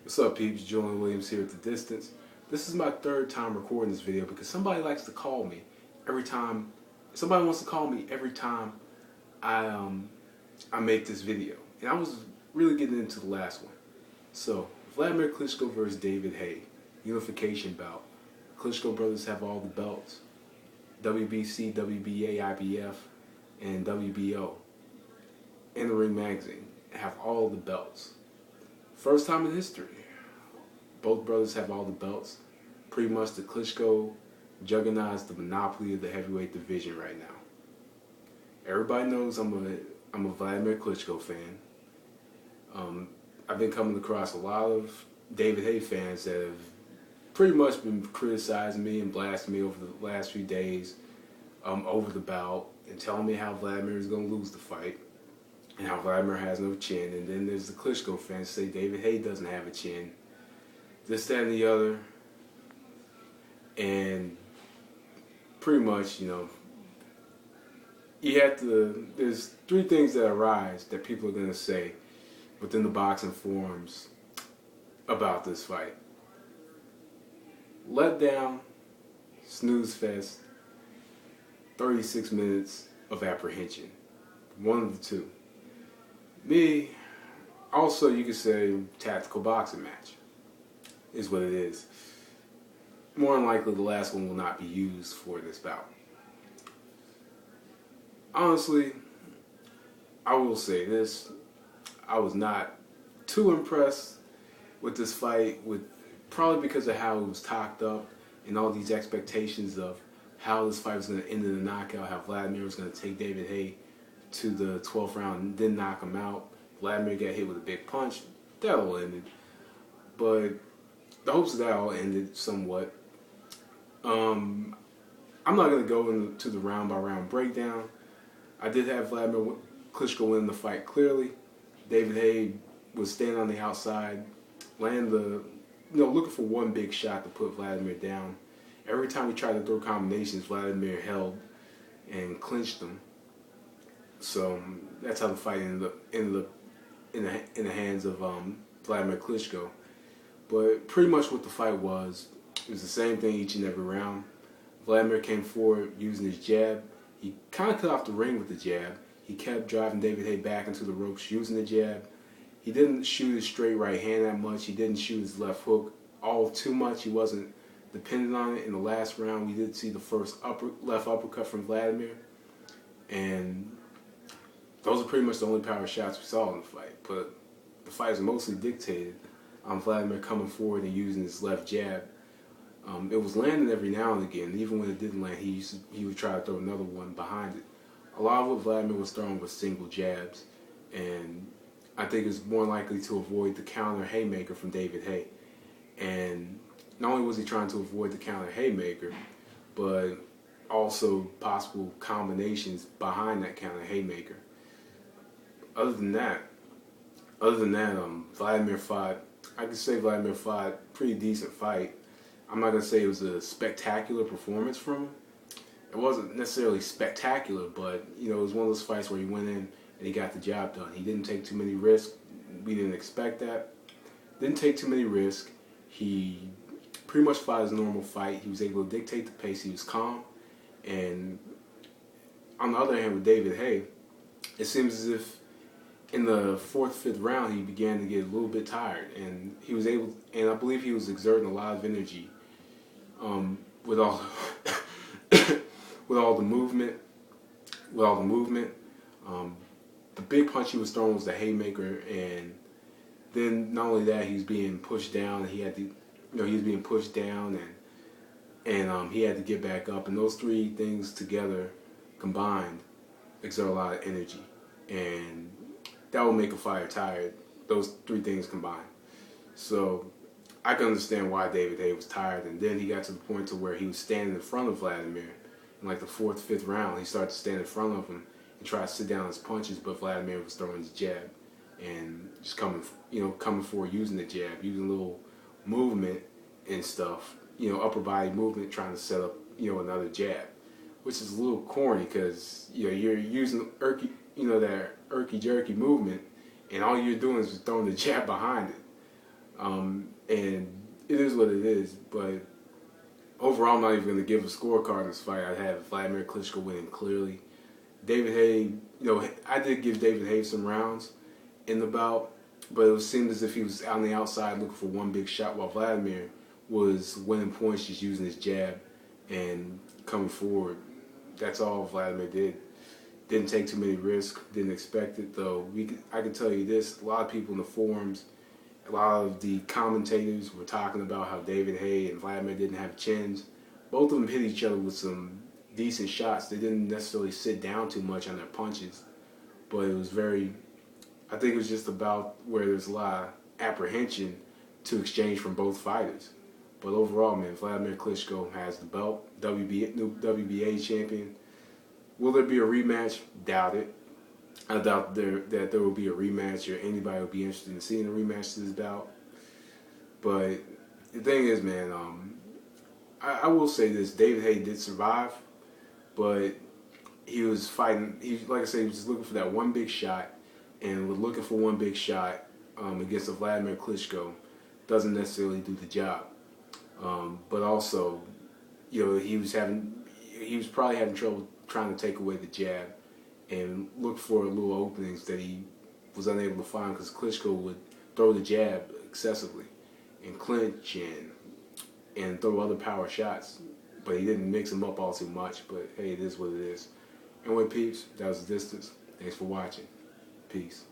What's up, peeps? Julian Williams here at the distance. This is my third time recording this video because somebody likes to call me every time. Somebody wants to call me every time I make this video, and I was really getting into the last one. So, Wladimir Klitschko versus David Haye, unification bout. Klitschko brothers have all the belts: WBC, WBA, IBF, and WBO. In the Ring magazine have all the belts. First time in history. Both brothers have all the belts. Pretty much the Klitschko juggernaut is the monopoly of the heavyweight division right now. Everybody knows I'm a Wladimir Klitschko fan. I've been coming across a lot of David Haye fans that have pretty much been criticizing me and blasting me over the last few days over the bout and telling me how Wladimir is going to lose the fight and how Wladimir has no chin. And then there's the Klitschko fans say David Haye doesn't have a chin. This, that, and the other. And pretty much, there's three things that arise that people are going to say within the boxing forums about this fight. Let down, snooze fest, 36 minutes of apprehension. One of the two. Me, also you could say tactical boxing match is what it is. More than likely the last one will not be used for this bout. Honestly, I will say this, I was not too impressed with this fight, probably because of how it was talked up and all these expectations of how this fight was going to end in a knockout, how Wladimir was going to take David Haye to the 12th round and then knock him out. Wladimir got hit with a big punch. That all ended. But the hopes of that all ended somewhat. I'm not going to go into the round by round breakdown. I did have Wladimir Klitschko win the fight clearly. David Haye was standing on the outside, looking for one big shot to put Wladimir down. Every time he tried to throw combinations, Wladimir held and clinched them. So that's how the fight ended up in the hands of Wladimir Klitschko. But pretty much what the fight was, it was the same thing each and every round. Wladimir came forward using his jab. He kind of cut off the ring with the jab. He kept driving David Haye back into the ropes using the jab. He didn't shoot his straight right hand that much. He didn't shoot his left hook all too much. He wasn't dependent on it. In the last round, we did see the first left uppercut from Wladimir. And those are pretty much the only power shots we saw in the fight. But the fight was mostly dictated on Wladimir coming forward and using his left jab. It was landing every now and again. Even when it didn't land, he would try to throw another one behind it. A lot of what Wladimir was throwing was single jabs. And I think it's more likely to avoid the counter haymaker from David Haye. And not only was he trying to avoid the counter haymaker, but also possible combinations behind that counter haymaker. Other than that, Wladimir fought, I could say Wladimir fought a pretty decent fight. I'm not going to say it was a spectacular performance from him. It wasn't necessarily spectacular, but it was one of those fights where he went in and he got the job done. He didn't take too many risks. We didn't expect that. Didn't take too many risks. He pretty much fought his normal fight. He was able to dictate the pace. He was calm. And on the other hand, with David Haye, it seems as if in the 4th, 5th round, he began to get a little bit tired. And he was able, and I believe he was exerting a lot of energy with all the movement. The big punch he was throwing was the haymaker, and then not only that, he was being pushed down. He had to, he was being pushed down, and he had to get back up. And those three things together, combined, exert a lot of energy, and that will make a fighter tired. Those three things combined. So I can understand why David Haye was tired. And then he got to the point to where he was standing in front of Wladimir. In like the 4th, 5th round, he started to stand in front of him and try to sit down his punches, but Wladimir was throwing his jab and just coming forward using the jab, using a little movement and stuff, upper body movement, trying to set up, another jab, which is a little corny because you're using that irky jerky movement, and all you're doing is just throwing the jab behind it. And it is what it is. But overall, I'm not even going to give a scorecard in this fight. I have Wladimir Klitschko winning clearly. David Haye, I did give David Haye some rounds in the bout, but it seemed as if he was on the outside looking for one big shot, while Wladimir was winning points just using his jab and coming forward. That's all Wladimir did. Didn't take too many risks. Didn't expect it, though. I can tell you this: a lot of people in the forums, a lot of the commentators were talking about how David Haye and Wladimir didn't have chins. Both of them hit each other with some decent shots. They didn't necessarily sit down too much on their punches, but it was I think it was just about where there's a lot of apprehension to exchange from both fighters. But overall, man, Wladimir Klitschko has the belt, new WBA champion. Will there be a rematch? Doubt it. I doubt that there will be a rematch, or anybody will be interested in seeing a rematch to this bout. But the thing is, man, I will say this: David Haye did survive, but he was fighting. Like I said, he was just looking for that one big shot, and was looking for one big shot against a Wladimir Klitschko doesn't necessarily do the job. But also, he was probably having trouble trying to take away the jab and look for little openings that he was unable to find, because Klitschko would throw the jab excessively and clinch and throw other power shots, but he didn't mix them up all too much. But hey, it is what it is. Anyway, peeps, that was the distance. Thanks for watching. Peace.